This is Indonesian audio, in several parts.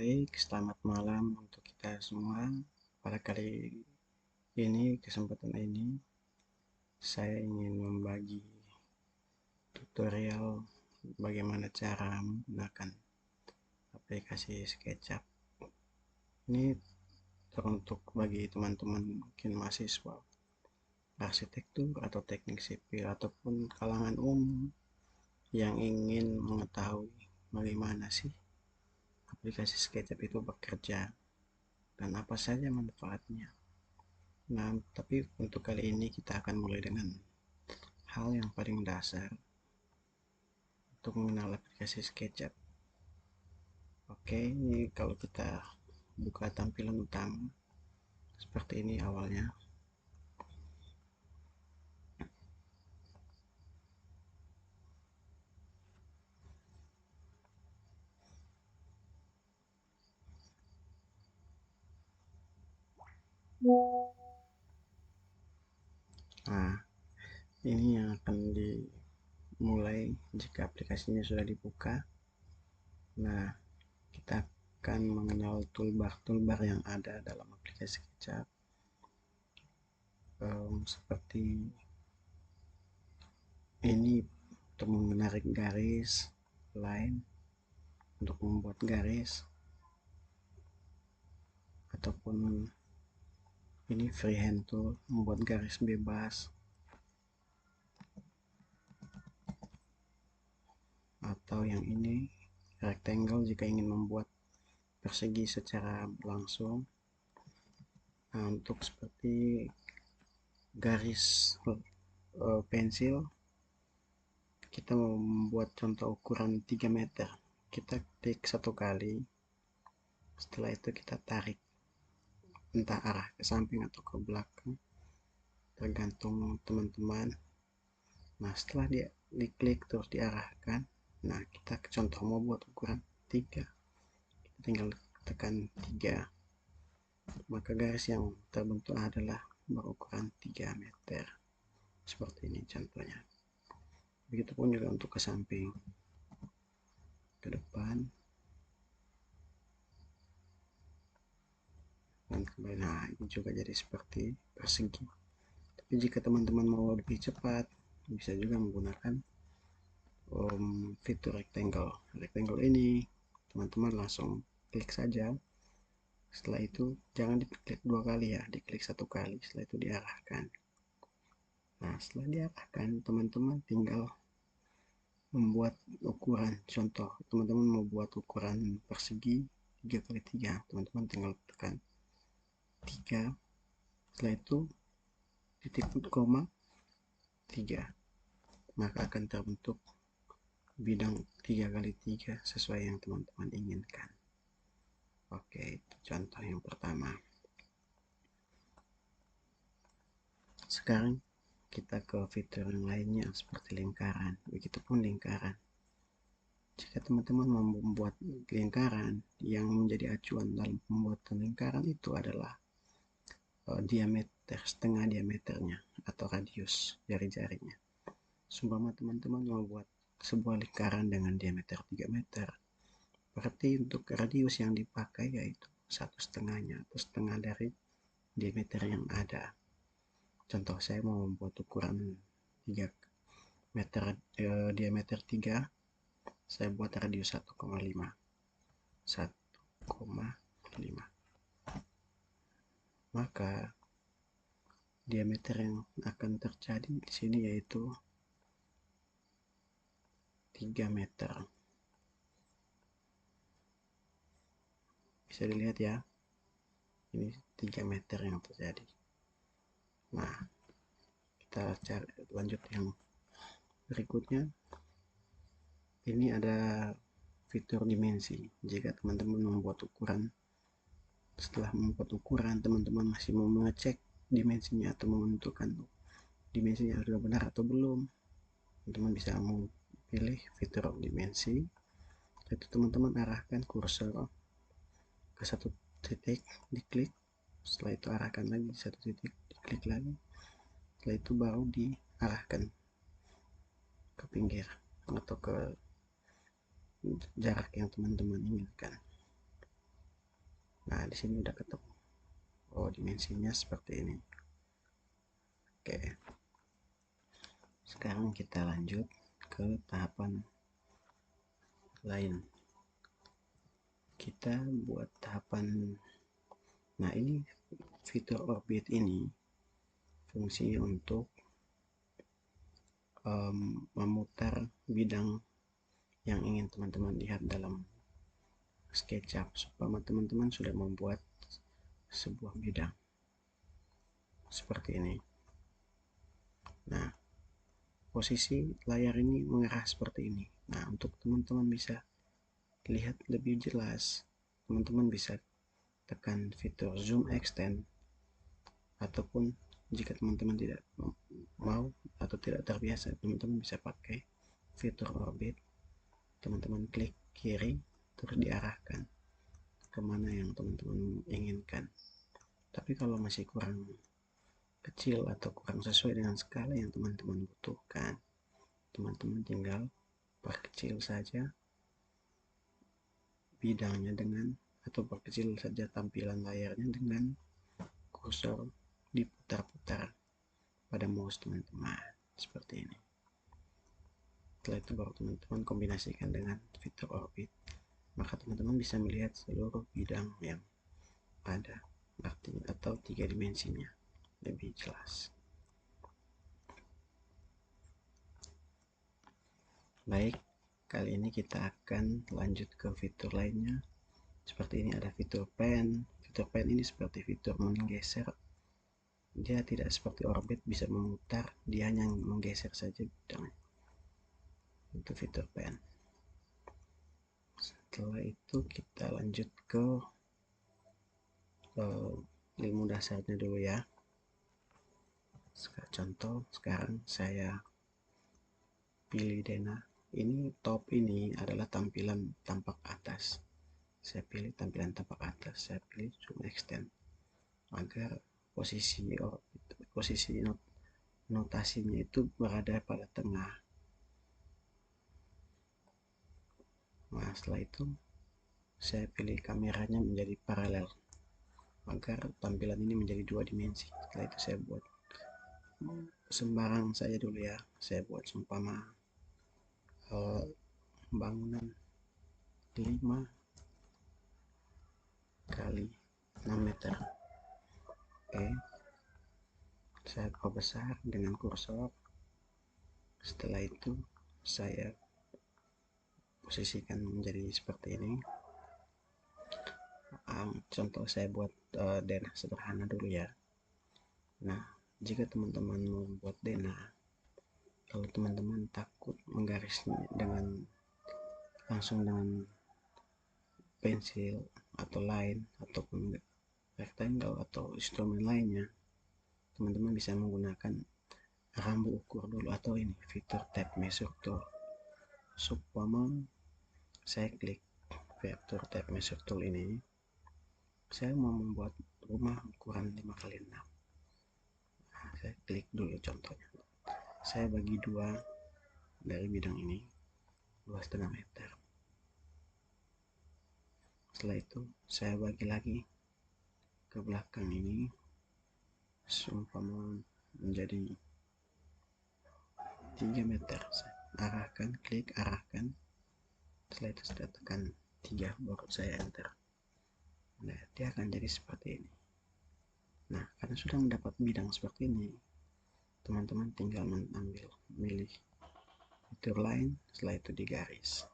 Baik, selamat malam untuk kita semua. Pada kali ini, kesempatan ini, saya ingin membagi tutorial bagaimana cara menggunakan aplikasi SketchUp. Ini teruntuk bagi teman-teman mungkin mahasiswa arsitektur atau teknik sipil ataupun kalangan umum yang ingin mengetahui bagaimana sih aplikasi SketchUp itu bekerja dan apa saja manfaatnya. Nah, tapi untuk kali ini kita akan mulai dengan hal yang paling dasar untuk mengenal aplikasi SketchUp. Oke, ini kalau kita buka tampilan utama seperti ini awalnya. Nah, ini yang akan dimulai jika aplikasinya sudah dibuka. Nah, kita akan mengenal toolbar yang ada dalam aplikasi SketchUp, seperti ini untuk menarik garis, line, untuk membuat garis, ataupun ini freehand tool, membuat garis bebas, atau yang ini rectangle jika ingin membuat persegi secara langsung. Nah, untuk seperti garis pensil, kita mau membuat contoh ukuran 3 meter, kita klik satu kali, setelah itu kita tarik entah arah ke samping atau ke belakang, tergantung teman-teman. Nah, setelah dia diklik terus diarahkan, nah kita contoh mau buat ukuran 3, kita tinggal tekan 3, maka garis yang terbentuk adalah berukuran 3 meter seperti ini contohnya. Begitupun juga untuk ke samping, ke depan, dan kembali. Nah, ini juga jadi seperti persegi. Tapi jika teman-teman mau lebih cepat, bisa juga menggunakan fitur rectangle ini. Teman-teman langsung klik saja, setelah itu jangan diklik 2 kali ya, diklik 1 kali, setelah itu diarahkan. Nah, setelah diarahkan, teman-teman tinggal membuat ukuran. Contoh, teman-teman mau buat ukuran persegi 3x3, teman-teman tinggal tekan 3, setelah itu titik koma 3, maka akan terbentuk bidang 3x3 sesuai yang teman-teman inginkan. Oke, itu contoh yang pertama. Sekarang kita ke fitur yang lainnya seperti lingkaran. Begitupun lingkaran. Jika teman-teman mau membuat lingkaran, yang menjadi acuan dalam pembuatan lingkaran itu adalah diameter, setengah diameternya atau radius jari-jarinya. Seumpama teman-teman mau buat sebuah lingkaran dengan diameter 3 meter, berarti untuk radius yang dipakai yaitu 1/2-nya atau setengah dari diameter yang ada. Contoh, saya mau membuat ukuran 3 meter, diameter 3, saya buat radius 1,5, maka diameter yang akan terjadi di sini yaitu 3 meter. Bisa dilihat ya, ini 3 meter yang terjadi. Nah, kita lanjut yang berikutnya. Ini ada fitur dimensi. Jika teman-teman membuat ukuran, setelah membuat ukuran teman-teman masih mau mengecek dimensinya atau menentukan dimensinya sudah benar atau belum, teman-teman bisa memilih fitur dimensi. Itu teman-teman arahkan kursor ke satu titik, diklik, setelah itu arahkan lagi di satu titik, diklik lagi, setelah itu baru diarahkan ke pinggir atau ke jarak yang teman-teman inginkan. Nah, di sini udah ketemu. Oh, dimensinya seperti ini. Oke. Sekarang kita lanjut ke tahapan lain. Kita buat tahapan. Nah, ini fitur orbit ini fungsi untuk memutar bidang yang ingin teman-teman lihat dalam SketchUp, supaya teman-teman sudah membuat sebuah bidang seperti ini. Nah, posisi layar ini mengarah seperti ini. Nah, untuk teman-teman bisa lihat lebih jelas, teman-teman bisa tekan fitur zoom extend, ataupun jika teman-teman tidak mau atau tidak terbiasa, teman-teman bisa pakai fitur orbit. Teman-teman klik kiri terus diarahkan kemana yang teman-teman inginkan. Tapi kalau masih kurang kecil atau kurang sesuai dengan skala yang teman-teman butuhkan, teman-teman tinggal perkecil saja bidangnya dengan, atau perkecil saja tampilan layarnya dengan kursor diputar-putar pada mouse teman-teman seperti ini. Setelah itu baru teman-teman kombinasikan dengan fitur orbit, maka teman-teman bisa melihat seluruh bidang yang ada, artinya atau 3 dimensinya lebih jelas. Baik, kali ini kita akan lanjut ke fitur lainnya. Seperti ini ada fitur pen. Fitur pen ini seperti fitur menggeser. Dia tidak seperti orbit bisa memutar, dia hanya menggeser saja bidangnya. Itu fitur pen. Setelah itu kita lanjut ke ilmu dasarnya dulu ya. Contoh, sekarang saya pilih Dena. Ini top ini adalah tampilan tampak atas. Saya pilih tampilan tampak atas. Saya pilih zoom extend agar posisi notasinya itu berada pada tengah. Nah, setelah itu saya pilih kameranya menjadi paralel agar tampilan ini menjadi 2 dimensi. Setelah itu saya buat sembarang saja dulu ya. Saya buat seumpama bangunan 5 kali 6 meter. Oke, saya perbesar dengan kursor. Setelah itu saya posisikan menjadi seperti ini. Contoh saya buat denah sederhana dulu ya. Nah, jika teman-teman membuat denah, kalau teman-teman takut menggarisnya langsung dengan pensil atau line ataupun rectangle atau instrumen lainnya, teman-teman bisa menggunakan rambu ukur dulu atau ini fitur tape measure tool. Supaya saya klik fitur tape measure tool ini, saya mau membuat rumah ukuran 5x6. Nah, saya klik dulu contohnya. Saya bagi 2 dari bidang ini 2,5 meter. Setelah itu saya bagi lagi ke belakang ini seumpama menjadi 3 meter. Saya arahkan, klik arahkan. Setelah itu saya tekan 3 baru saya enter. Nah, dia akan jadi seperti ini. Nah, karena sudah mendapat bidang seperti ini, teman-teman tinggal memilih fitur line, setelah itu digaris.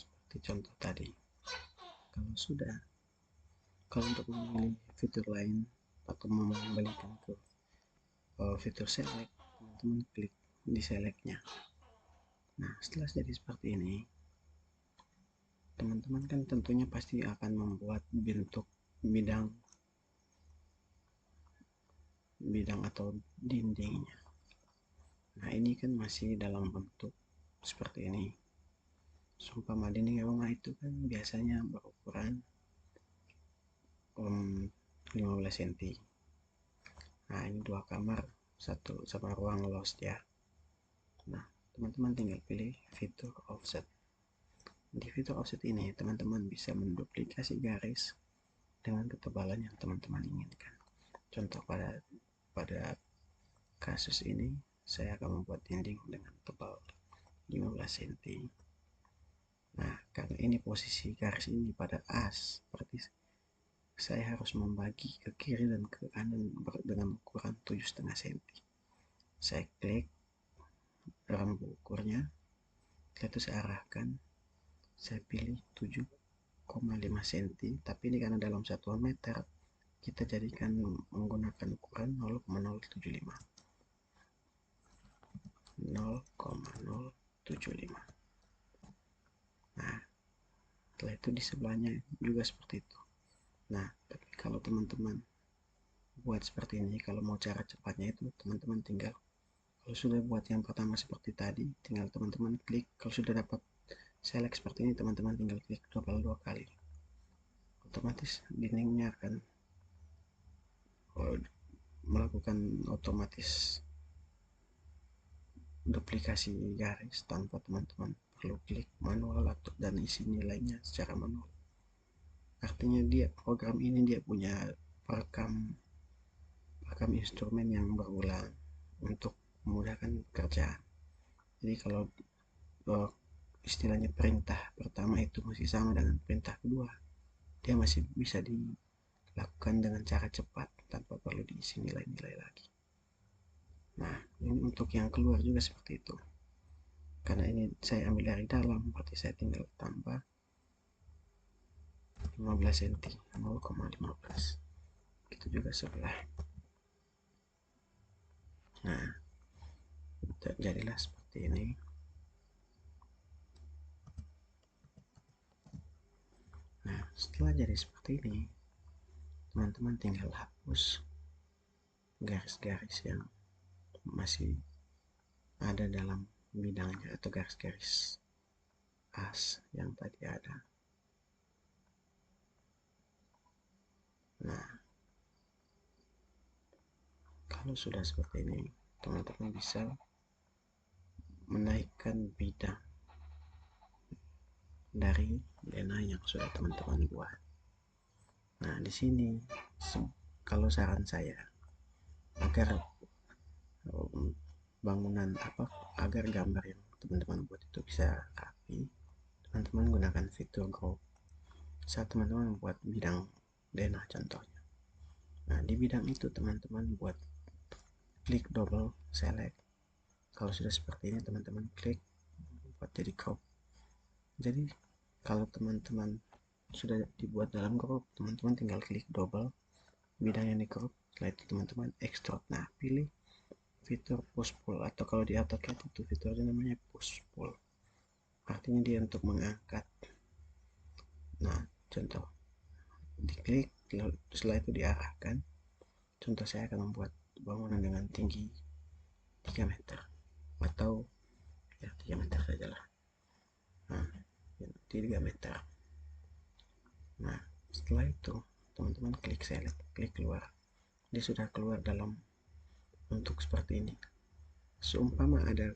Seperti contoh tadi. Kalau untuk memilih fitur lain atau mengembalikan ke fitur select, teman-teman klik di selectnya. Nah, setelah jadi seperti ini, teman-teman kan tentunya pasti akan membuat bentuk bidang atau dindingnya. Nah, ini kan masih dalam bentuk seperti ini. Seumpama dinding rumah itu kan biasanya berukuran 15 cm. Nah, ini 2 kamar, 1 sama ruang loft ya. Nah, teman-teman tinggal pilih fitur offset. Di fitur offset ini teman-teman bisa menduplikasi garis dengan ketebalan yang teman-teman inginkan. Contoh pada kasus ini saya akan membuat dinding dengan tebal 15 cm. Nah, karena ini posisi garis ini pada as, berarti saya harus membagi ke kiri dan ke kanan dengan ukuran 7,5 cm. Saya klik rambu ukurnya, setelah itu saya arahkan, saya pilih 7,5 cm, tapi ini karena dalam satuan meter, kita jadikan menggunakan ukuran 0,075. 0,075. Nah, setelah itu di sebelahnya juga seperti itu. Nah, tapi kalau teman-teman buat seperti ini, kalau mau cara cepatnya itu teman-teman tinggal, kalau sudah buat yang pertama seperti tadi, tinggal teman-teman klik. Kalau sudah dapat select seperti ini, teman-teman tinggal klik double 2 kali, otomatis dindingnya akan melakukan otomatis duplikasi garis tanpa teman-teman perlu klik manual atau dan isi nilainya secara manual. Artinya program ini dia punya perekam instrumen yang berulang untuk memudahkan pekerjaan. Jadi kalau istilahnya perintah pertama itu masih sama dengan perintah kedua, dia masih bisa dilakukan dengan cara cepat tanpa perlu diisi nilai-nilai lagi. Nah, ini untuk yang keluar juga seperti itu. Karena ini saya ambil dari dalam, berarti saya tinggal tambah 15 cm, 0,15. Itu juga sebelah. Nah, jadilah seperti ini. Nah, setelah jadi seperti ini, teman-teman tinggal hapus garis-garis yang masih ada dalam bidangnya atau garis-garis as yang tadi ada. Nah, kalau sudah seperti ini, teman-teman bisa menaikkan bidang dari denah yang sudah teman-teman buat. Nah, di sini kalau saran saya agar bangunan agar gambar yang teman-teman buat itu bisa rapi, teman-teman gunakan fitur group saat teman-teman membuat bidang denah contohnya. Nah, di bidang itu teman-teman buat klik double select. Kalau sudah seperti ini teman-teman klik buat jadi group. Jadi kalau teman-teman sudah dibuat dalam group, teman-teman tinggal klik double bidang yang di group. Setelah itu teman-teman extrude. Nah, pilih fitur push pull, atau kalau di AutoCAD itu fiturnya namanya push pull, artinya dia untuk mengangkat. Nah, contoh diklik, setelah itu diarahkan. Contoh saya akan membuat bangunan dengan tinggi 3 meter atau ya 3 meter sajalah. Nah, 3 meter. Nah, setelah itu teman-teman klik select, klik keluar. Dia sudah keluar dalam bentuk seperti ini. Seumpama ada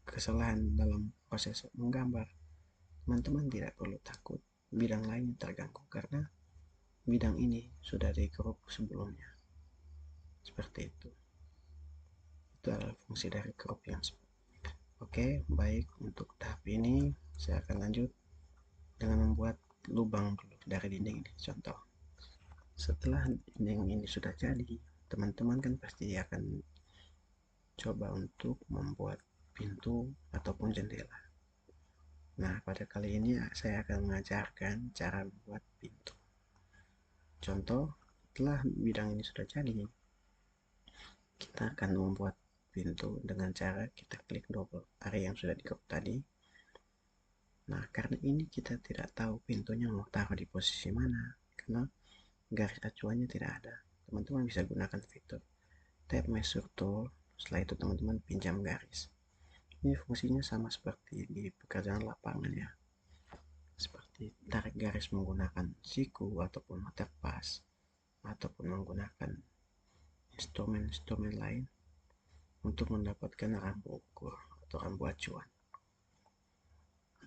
kesalahan dalam proses menggambar, teman-teman tidak perlu takut bidang lain terganggu karena bidang ini sudah di grup sebelumnya. Seperti itu. Itu adalah fungsi dari grup yang oke, baik. Untuk tahap ini saya akan lanjut dengan membuat lubang dulu dari dinding ini. Contoh, setelah dinding ini sudah jadi, teman-teman kan pasti akan coba untuk membuat pintu ataupun jendela. Nah, pada kali ini saya akan mengajarkan cara membuat pintu. Contoh, setelah bidang ini sudah jadi, kita akan membuat pintu dengan cara kita klik double area yang sudah di-crop tadi. Nah, karena ini kita tidak tahu pintunya mau taruh di posisi mana, karena garis acuannya tidak ada. Teman-teman bisa gunakan fitur tab measure tool. Setelah itu teman-teman pinjam garis. Ini fungsinya sama seperti di pekerjaan lapangan ya, seperti tarik garis menggunakan siku ataupun waterpass ataupun menggunakan instrumen-instrumen lain untuk mendapatkan rambu ukur atau rambu acuan.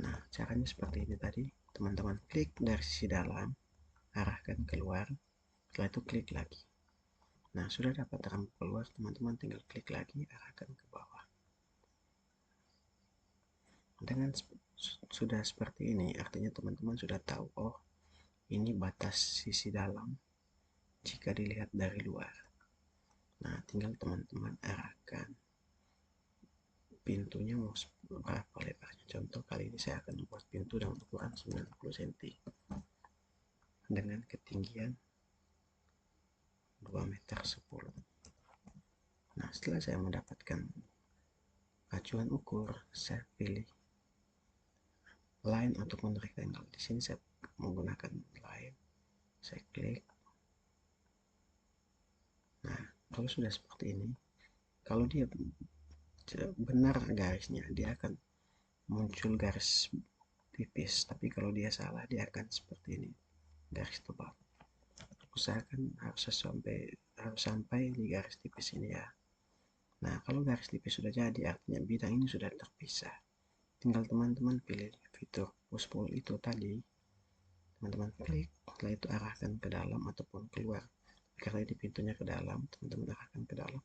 Nah, caranya seperti ini tadi. Teman-teman klik dari sisi dalam, arahkan keluar, setelah itu klik lagi. Nah, sudah dapat rambut keluar, teman-teman tinggal klik lagi, arahkan ke bawah. Dengan sudah seperti ini, artinya teman-teman sudah tahu, oh ini batas sisi dalam jika dilihat dari luar. Nah, tinggal teman-teman arahkan pintunya mau berapa lebarnya. Contoh kali ini saya akan membuat pintu dengan ukuran 90 cm dengan ketinggian 2,10 meter. Nah, setelah saya mendapatkan acuan ukur, saya pilih line ataupun rectangle. Di sini saya menggunakan line. Saya klik. Nah, kalau sudah seperti ini, kalau dia benar garisnya, dia akan muncul garis tipis. Tapi kalau dia salah, dia akan seperti ini, garis tebal. Usahakan harus sampai di garis tipis ini ya. Nah, kalau garis tipis sudah jadi, artinya bidang ini sudah terpisah. Tinggal teman-teman pilih fitur push pull itu tadi, teman-teman klik, setelah itu arahkan ke dalam ataupun keluar. Karena ini pintunya ke dalam, teman-teman arahkan ke dalam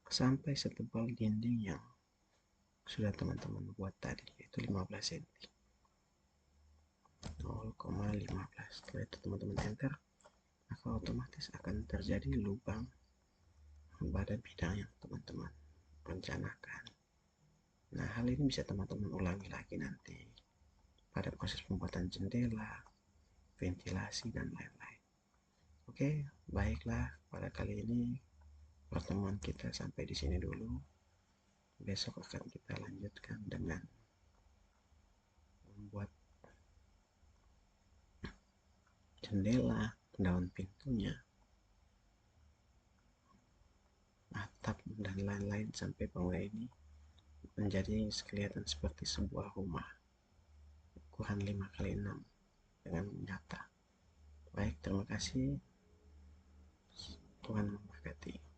sampai setebal dinding yang sudah teman-teman buat tadi, yaitu 15 cm. 0,15. Setelah itu teman-teman enter, maka otomatis akan terjadi lubang pada bidang yang teman-teman rencanakan. Nah, hal ini bisa teman-teman ulangi lagi nanti pada proses pembuatan jendela, ventilasi, dan lain-lain. Oke, baiklah, pada kali ini pertemuan kita sampai di sini dulu. Besok akan kita lanjutkan dengan membuat jendela, daun pintunya, atap, dan lain-lain sampai bangunan ini menjadi kelihatan seperti sebuah rumah ukuran 5x6 dengan nyata. Baik, terima kasih. Tuhan memberkati.